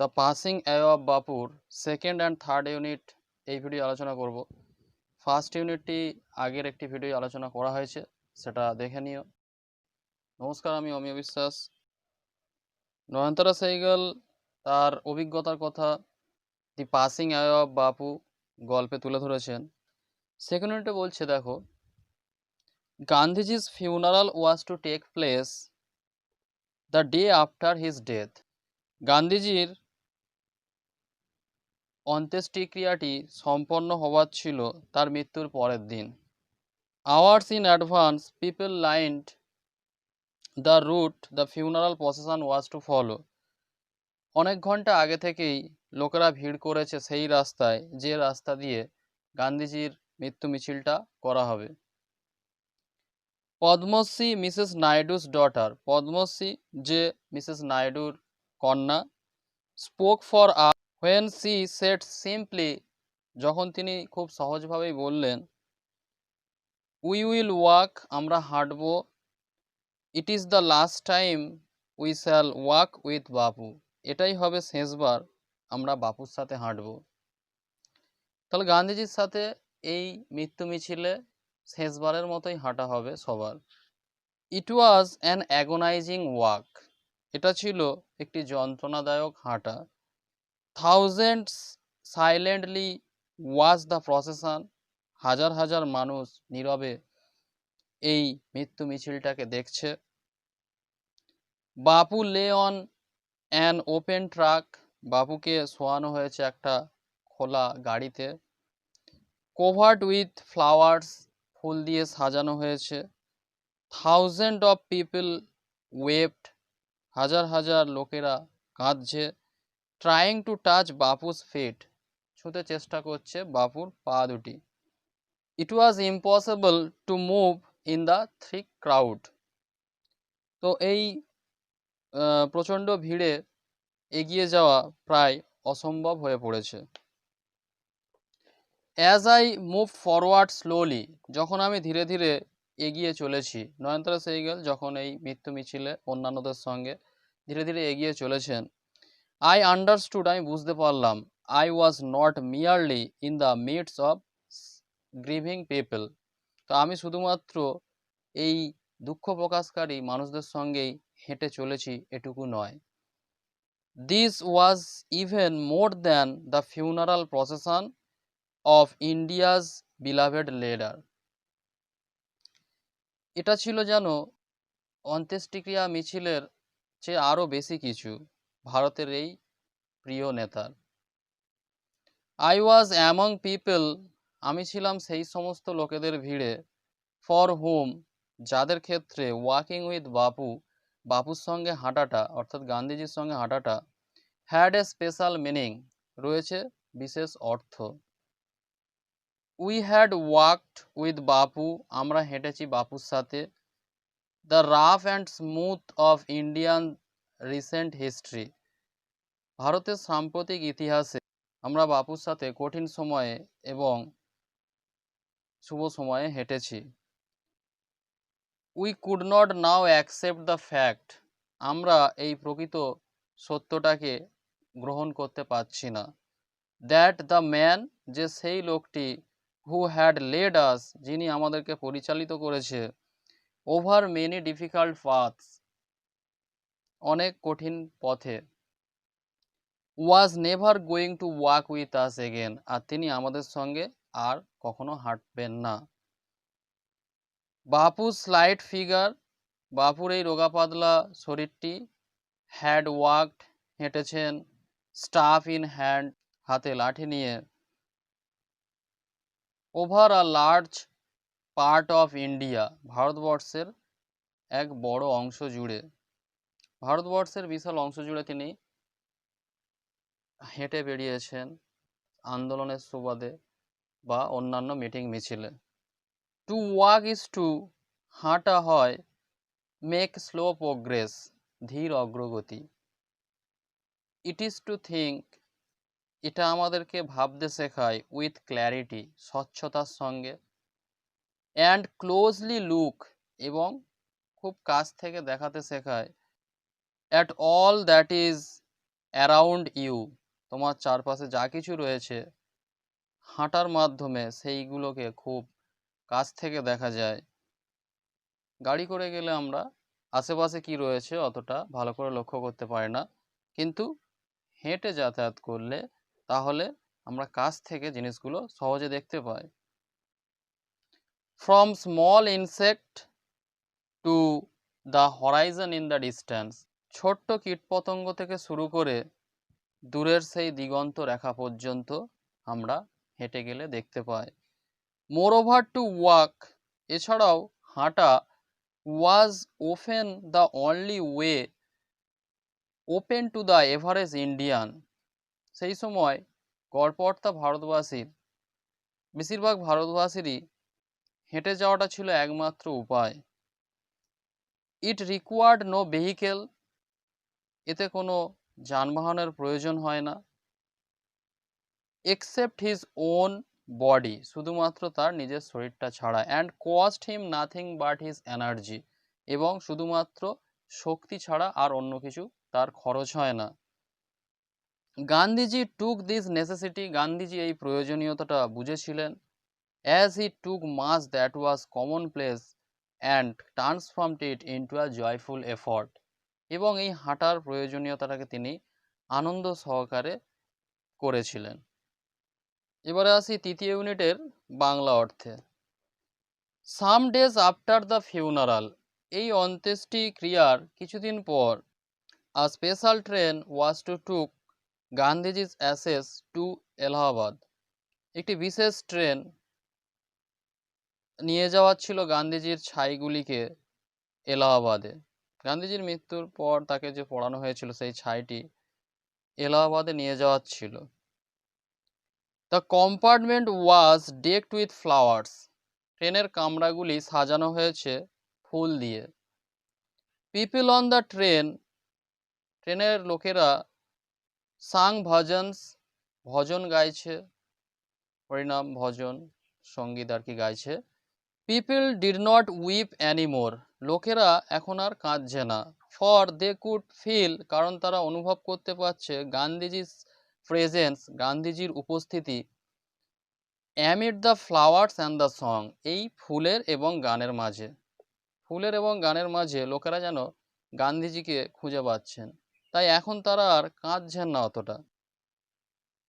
The passing away of বাপুর second and third unit এই video আলোচনা করব। ফার্স্ট ইউনিটটি আগের একটি ভিডিও আলোচনা করা হয়েছে, সেটা দেখে নিও। নমস্কার, আমি অমিয় বিশ্বাস। নয়নতারা সহগল তার অভিজ্ঞতার কথা দি পাসিং অ্যাওয়ে অফ বাপু গল্পে তুলে ধরেছেন। সেকেন্ড ইউনিটে বলছে, দেখো, গান্ধীজি's funeral was to take place the day after his death. গান্ধীজির অন্ত্যেষ্টিক্রিয়াটি সম্পন্ন হওয়ার ছিল তার মৃত্যুর পরের দিন। Hours in advance, people lined the route the funeral procession was to follow. অনেক ঘন্টা আগে থেকেই লোকেরা ভিড় করেছে সেই রাস্তায় যে রাস্তা দিয়ে গান্ধীজির মৃত্যু মিছিলটা করা হবে। পদ্মশ্রী মিসেস নাইডুস ডটার, পদ্মশ্রী যে মিসেস নাইডুর কন্যা, spoke for us when she said simply, যখন তিনি খুব সহজভাবেই বললেন, উই উইল ওয়াক, আমরা হাঁটব, it is the last time we shall walk with Bapu, এটাই হবে শেষবার আমরা বাপুর সাথে হাঁটব। তাহলে গান্ধীজির সাথে এই মৃত্যু মিছিলে শেষবারের মতোই হাঁটা হবে সবার। It was an agonising walk, এটা ছিল একটি যন্ত্রণাদায়ক হাঁটা। Thousands silently watch the procession, হাজার হাজার মানুষ নীরবে এই মৃত্যু মিছিলটাকে দেখছে। Bapu lay on an open truck, বাপুকে শোয়ানো হয়েছে একটা খোলা গাড়িতে। কোভার্ড উইথ ফ্লাওয়ার্স, ফুল দিয়ে সাজানো হয়েছে। থাউজেন্ড অফ পিপল ওয়েপড, হাজার হাজার লোকেরা কাঁদছে। Trying to touch Bapu's feet, ছুঁতে চেষ্টা করছে বাপুর পা দুটি। It was impossible to move in the thick crowd, তো এই প্রচণ্ড ভিড়ে এগিয়ে যাওয়া প্রায় অসম্ভব হয়ে পড়েছে। As I move forward slowly, যখন আমি ধীরে ধীরে এগিয়ে চলেছি, নয়নতারা সহগল যখন এই মৃত্যু মিছিলে অন্যান্যদের সঙ্গে ধীরে ধীরে এগিয়ে চলেছেন, আই আন্ডারস্টুড, আমি বুঝতে পারলাম, I was not merely in the midst of grieving people, তো আমি শুধুমাত্র এই দুঃখ প্রকাশকারী মানুষদের সঙ্গেই হেঁটে চলেছি এটুকু নয়। This was even more than the funeral procession of India's beloved leader, এটা ছিল যেন অন্ত্যেষ্টিক্রিয়া মিছিলের চেয়ে আরও বেশি কিছু ভারতের এই প্রিয় নেতার। আই ওয়াজ অ্যামং পিপল, আমি ছিলাম সেই সমস্ত লোকেদের ভিড়ে, ফর হুম, যাদের ক্ষেত্রে ওয়াকিং উইথ বাপু, বাপুর সঙ্গে হাঁটাটা অর্থাৎ গান্ধীজির সঙ্গে হাঁটাটা, হ্যাড এ স্পেশাল মিনিং, রয়েছে বিশেষ অর্থ। উই হ্যাড ওয়াকড উইথ বাপু, আমরা হেঁটেছি বাপুর সাথে। The rough and smooth of Indian recent history, ভারতের সাম্প্রতিক ইতিহাসে আমরা বাপুর সাথে কঠিন সময়ে এবং শুভ সময়ে হেঁটেছি। We could not now accept the fact, আমরা এই প্রকৃত সত্যটাকে গ্রহণ করতে পারছি না। দ্যাট দ্য ম্যান, যে সেই লোকটি, হু হ্যাড লেড আস, যিনি আমাদেরকে পরিচালিত করেছে, ওভার মেনি ডিফিকাল্ট পাথস, অনেক কঠিন পথে, was never going to walk with us again, আর তিনি আমাদের সঙ্গে আর কখনো হাঁটবেন না। বাপু স্লাইট ফিগার, বাপুর এই রোগা পাতলা শরীরটি, হ্যাড ওয়াকড, হেঁটেছেন, স্টাফ ইন হ্যান্ড, হাতে লাঠি নিয়ে, over a large part of India, ভারতবর্ষের এক বড় অংশ জুড়ে, ভারতবর্ষের বিশাল অংশ জুড়ে তিনি হেঁটে বেরিয়েছেন আন্দোলনের সুবাদে বা অন্যান্য মিটিং মিছিলে। টু ওয়াক ইজ টু, হাঁটা হয়, মেক স্লো প্রোগ্রেস, ধীর অগ্রগতি। ইট ইজ টু থিঙ্ক, এটা আমাদেরকে ভাবতে শেখায়, উইথ ক্ল্যারিটি, স্বচ্ছতার সঙ্গে, অ্যান্ড ক্লোজলি লুক, এবং খুব কাছ থেকে দেখাতে শেখায়, at all that is around you, তোমার চারপাশে যা কিছু রয়েছে হাঁটার মাধ্যমে সেইগুলোকে খুব কাছ থেকে দেখা যায়। গাড়ি করে গেলে আমরা আশেপাশে কি রয়েছে অতটা ভালো করে লক্ষ্য করতে পারি না, কিন্তু হেঁটে যাতায়াত করলে তাহলে আমরা কাছ থেকে জিনিসগুলো সহজে দেখতে পাই। From small insect to the horizon in the distance, ছোট্ট কীটপতঙ্গ থেকে শুরু করে দূরের সেই দিগন্ত রেখা পর্যন্ত আমরা হেঁটে গেলে দেখতে পাই। মোরওভার টু ওয়াক, এছাড়াও হাঁটা was often the only way open to the average Indian, সেই সময় গড়পড়তা ভারতবাসীর বেশিরভাগ ভারতবাসীরই হেঁটে যাওয়াটা ছিল একমাত্র উপায়। ইট রিকোয়ার্ড নো ভেহিকেল, এতে কোনো যানবাহনের প্রয়োজন হয় না। এক্সেপ্ট হিজ ওন বডি, শুধুমাত্র তার নিজের শরীরটা ছাড়া। And cost him nothing but his energy, এবং শুধুমাত্র শক্তি ছাড়া আর অন্য কিছু তার খরচ হয় না। Gandhiji took this necessity, Gandhiji এই প্রয়োজনীয়তাটা বুঝেছিলেন। As he took mass that was commonplace and transformed it into a joyful effort, এবং এই হাঁটার প্রয়োজনীয়তাটাকে তিনি আনন্দ সহকারে করেছিলেন। এবারে আসি তৃতীয় ইউনিটের বাংলা অর্থে। Some days after the funeral, এই অন্ত্যেষ্টি ক্রিয়ার কিছুদিন পর a special train was to take Gandhiji's ashes to Allahabad, একটি বিশেষ ট্রেন নিয়ে যাওয়া ছিল গান্ধীজির ছাইগুলিকে এলাহাবাদে। গান্ধীজির মৃত্যুর পর তাকে যে পড়ানো হয়েছিল সেই ছাইটি এলাহাবাদে নিয়ে যাওয়ার ছিল। The compartment was ডেকড with flowers, ট্রেনের কামরাগুলি সাজানো হয়েছে ফুল দিয়ে। পিপল অন দ্য ট্রেন, ট্রেনের লোকেরা সাং ভজনস, ভজন গাইছে, হরিনাম ভজন সঙ্গীত আর কি গাইছে। People did not weep anymore, লোকেরা এখন আর কাঁদছে না। ফর দে কুড ফিল, কারণ তারা অনুভব করতে পারছে গান্ধীজির প্রেজেন্স, গান্ধীজির উপস্থিতি। Amid the flowers and the song, এই ফুলের এবং গানের মাঝে, ফুলের এবং গানের মাঝে লোকেরা যেন গান্ধীজিকে খুঁজে পাচ্ছেন, তাই এখন তারা আর কাঁদছেন না অতটা।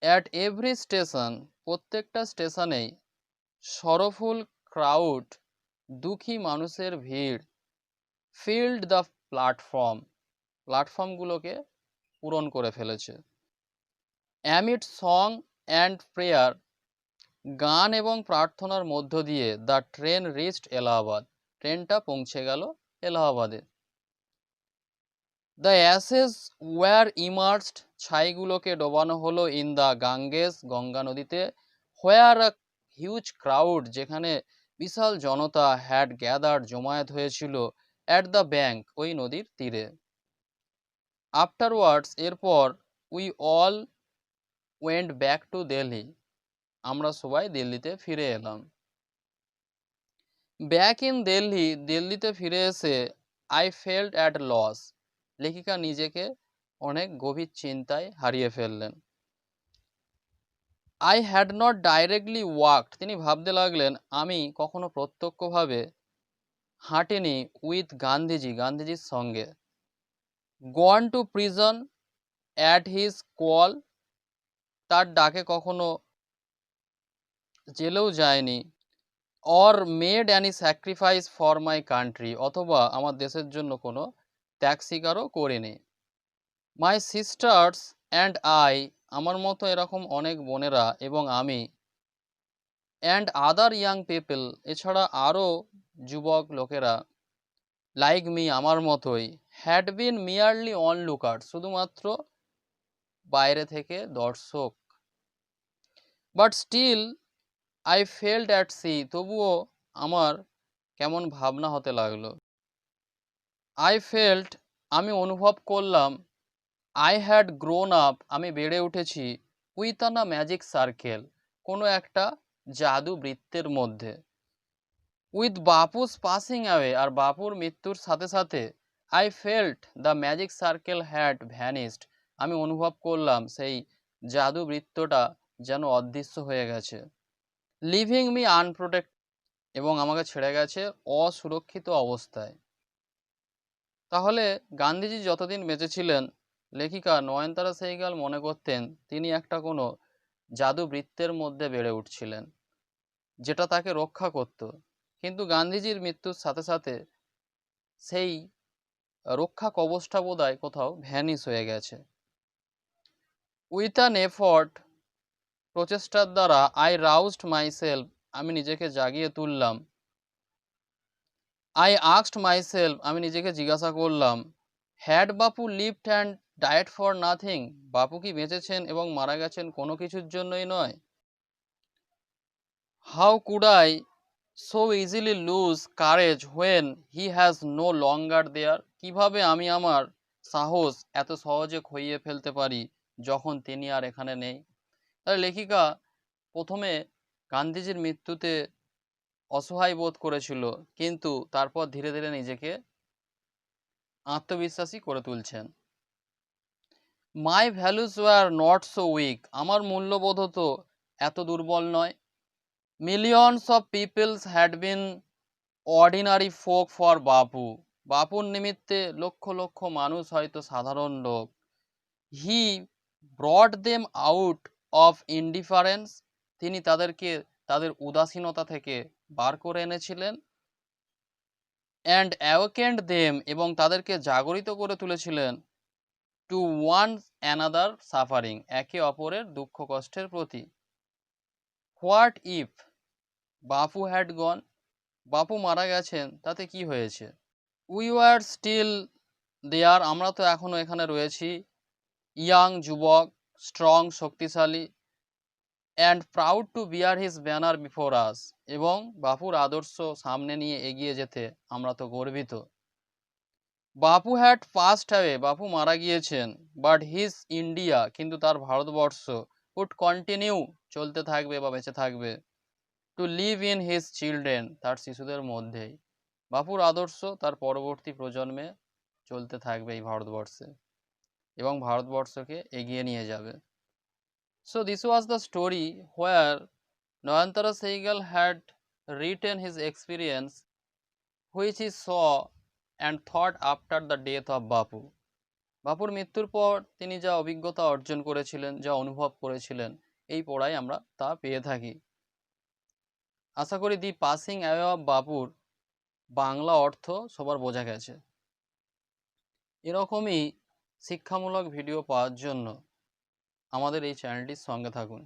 অ্যাট এভরি স্টেশন, প্রত্যেকটা স্টেশনেই সরফুল ক্রাউড, দুঃখী মানুষের ভিড়। ফিল্ড দ্য প্ল্যাটফর্ম, প্ল্যাটফর্মগুলোকে পূরণ করে ফেলেছে। অ্যামিড সং অ্যান্ড প্রেয়ার, গান এবং প্রার্থনার মধ্য দিয়ে দ্য ট্রেন রিচড এলাহাবাদ, ট্রেনটা পৌঁছে গেল এলাহাবাদে। দ্য অ্যাসেস ওয়ার ইমার্সড, ছাইগুলোকে ডোবানো হলো ইন দ্য গাঙ্গেস, গঙ্গা নদীতে। হোয়ার আ হিউজ ক্রাউড, যেখানে বিশাল জনতা হ্যাড গ্যাদার্ড, জমায়েত হয়েছিল। অ্যাট দ্য ব্যাঙ্ক, ওই নদীর তীরে। আফটারওয়ার্ডস, এরপর we all went back to Delhi, আমরা সবাই দিল্লিতে ফিরে এলাম। ব্যাক ইন দিল্লি, দিল্লিতে ফিরে এসে আই ফেল্ট অ্যাট লস, লেখিকা নিজেকে অনেক গভীর চিন্তায় হারিয়ে ফেললেন। I had not directly walked, তিনি ভাবতে লাগলেন আমি কখনো প্রত্যক্ষভাবে হাঁটিনি উইথ গান্ধীজি, গান্ধীজির সঙ্গে। Gone to prison at his call, তার ডাকে কখনো জেলেও যায়নি। Or made any sacrifice for my country, অথবা আমার দেশের জন্য কোনো ত্যাগ স্বীকারও করিনি। মাই সিস্টার্স অ্যান্ড আই, আমার মতো এরকম অনেক বোনেরা এবং আমি। অ্যান্ড আদার ইয়াং পিপল, এছাড়া আরও যুবক লোকেরা। লাইক মি, আমার মতোই। হ্যাড বিন মিয়ারলি অনলুকার, শুধুমাত্র বাইরে থেকে দর্শক। But still I felt at sea, তবুও আমার কেমন ভাবনা হতে লাগলো। আই ফেল্ট, আমি অনুভব করলাম। আই হ্যাড গ্রোন আপ, আমি বেড়ে উঠেছি। Within a magic circle, কোনো একটা জাদু বৃত্তের মধ্যে। উইথ বাপুস পাসিং অ্যাওয়ে, আর বাপুর মৃত্যুর সাথে সাথে I felt the magic circle had vanished, আমি অনুভব করলাম সেই জাদু বৃত্তটা যেন অদৃশ্য হয়ে গেছে। লিভিং মি আনপ্রোটেক্ট, এবং আমাকে ছেড়ে গেছে অসুরক্ষিত অবস্থায়। তাহলে গান্ধীজি যতদিন বেঁচে ছিলেন, লেখিকা নয়নতারা সেহগাল মনে করতেন তিনি একটা কোনো জাদু বৃত্তের মধ্যে বেড়ে উঠছিলেন, যেটা তাকে রক্ষা করত। কিন্তু গান্ধীজির মৃত্যুর সাথে সাথে সেই রক্ষা কবচটা বোধহয় কোথাও ভ্যানিশ হয়ে গেছে। উইথ অ্যান এফর্ট, প্রচেষ্টার দ্বারা, আই রাউজড মাইসেলফ, আমি নিজেকে জাগিয়ে তুললাম। আই আস্কড মাইসেলফ, আমি নিজেকে জিজ্ঞাসা করলাম, had Bapu lived and died for nothing, বাপু কি বেঁচেছেন এবং মারা গেছেন কোনো কিছুর জন্যই নয়? How could I so easily lose courage when he has no longer there, কিভাবে আমি আমার সাহস এত সহজে খইয়ে ফেলতে পারি যখন তিনি আর এখানে নেই? তাহলে লেখিকা প্রথমে গান্ধীজির মৃত্যুতে অসহায় বোধ করেছিল, কিন্তু তারপর ধীরে ধীরে নিজেকে আত্মবিশ্বাসী করে তুলছেন। My values were not so weak, আমার মূল্যবোধ তো এত দুর্বল নয়। Millions of peoples had been ordinary folk for Bapu, বাপুর নিমিত্তে লক্ষ লক্ষ মানুষ হয়তো সাধারণ লোক। He brought them out of indifference, তিনি তাদেরকে তাদের উদাসীনতা থেকে বার করে এনেছিলেন। অ্যান্ড অ্যাওয়েকেন্ড দেম, এবং তাদেরকে জাগরিত করে তুলেছিলেন। টু ওয়ান অ্যানাদার সাফারিং, একে অপরের দুঃখ কষ্টের প্রতি। What if Bapu had gone, বাপু মারা গেছেন তাতে কি হয়েছে? উই ওয়ার স্টিল দেয়ার, আমরা তো এখনো এখানে রয়েছি। ইয়াং, যুবক, স্ট্রং, শক্তিশালী, and proud to bear his banner before us, এবং বাপুর আদর্শ সামনে নিয়ে এগিয়ে যেতে আমরা তো গর্বিত। বাপু হ্যাড পাস্ট অ্যাওয়ে, বাপু মারা গিয়েছেন। বাট হিজ ইন্ডিয়া, কিন্তু তার ভারতবর্ষ, উড কন্টিনিউ, চলতে থাকবে বা বেঁচে থাকবে। To live in his children, তার শিশুদের মধ্যেই। বাপুর আদর্শ তার পরবর্তী প্রজন্মে চলতে থাকবে এই ভারতবর্ষে, এবং ভারতবর্ষকে এগিয়ে নিয়ে যাবে। So this was the story where Nayantara Sahgal had written his experience which he saw and thought after the death of বাপু। বাপুর মৃত্যুর পর তিনি যা অভিজ্ঞতা অর্জন করেছিলেন, যা অনুভব করেছিলেন, এই পড়ায় আমরা তা পেয়ে থাকি। আশা করি দি পাসিং অ্যাওয়ে অফ বাপুর বাংলা অর্থ সবার বোঝা গেছে। এরকমই শিক্ষামূলক ভিডিও পাওয়ার জন্য আমাদের এই চ্যানেলটির সঙ্গে থাকুন।